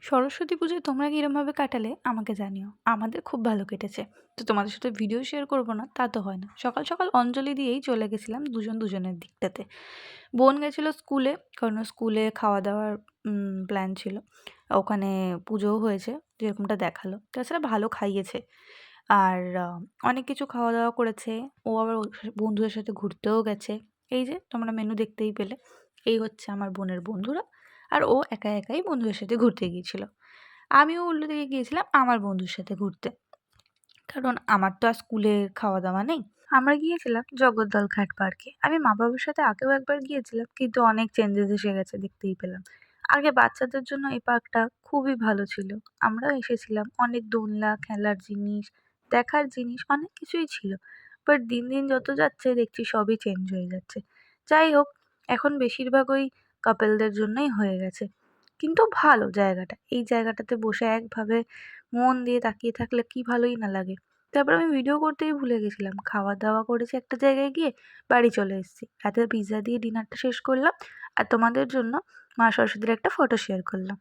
সরস্বতী পুজোয় তোমরা কিরমভাবে কাটালে আমাকে জানিও। আমাদের খুব ভালো কেটেছে। তো তোমাদের সাথে ভিডিও শেয়ার করব না তা তো হয় না। সকাল সকাল অঞ্জলি দিয়েই চলে গেছিলাম দুজন দুজনের দিকটাতে। বোন গেছিল স্কুলে, কারণ ওর স্কুলে খাওয়া দাওয়ার প্ল্যান ছিল। ওখানে পুজোও হয়েছে যেরকমটা দেখালো। তাছাড়া ভালো খাইয়েছে। আর অনেক কিছু খাওয়া দাওয়া করেছে। ও আবার ওর বন্ধুদের সাথে ঘুরতেও গেছে। এই যে তোমরা মেনু দেখতেই পেলে। এই হচ্ছে আমার বোনের বন্ধুরা। আর ও একা একাই বন্ধুদের সাথে ঘুরতে গিয়েছিল। আমিও উল্টো দিকে গিয়েছিলাম আমার বন্ধুর সাথে ঘুরতে। কারণ আমার তো আর স্কুলের খাওয়া-দাওয়া নেই। আমরা গিয়েছিলাম জগদ্দল ঘাট পার্কে। আমি মা-বাবার সাথে আগেও একবার গিয়েছিলাম, কিন্তু অনেক চেঞ্জেস এসে গেছে দেখতেই পেলাম। আগে বাচ্চাদের জন্য এই পার্কটা খুবই ভালো ছিল। আমরাও এসেছিলাম। অনেক দোলনা, খেলার জিনিস, দেখার জিনিস অনেক কিছুই ছিল। বাট দিন, দিন যত যাচ্ছে দেখছি সবই চেঞ্জ হয়ে যাচ্ছে। যাই হোক, এখন বেশিরভাগ ওই কাপলদের জন্যই হয়ে গেছে। কিন্তু ভালো জায়গাটা। এই জায়গাটাতে বসে একভাবে মন দিয়ে তাকিয়ে থাকলে কি ভালোই না লাগে। তারপর আমি ভিডিও করতেই ভুলে গেছিলাম। খাওয়া-দাওয়া করেছি একটা জায়গায় গিয়ে, বাড়ি চলে এসেছি। রাতে পিজ্জা দিয়ে ডিনারটা শেষ করলাম। আর তোমাদের জন্য মা সরস্বতীর একটা ফটো শেয়ার করলাম।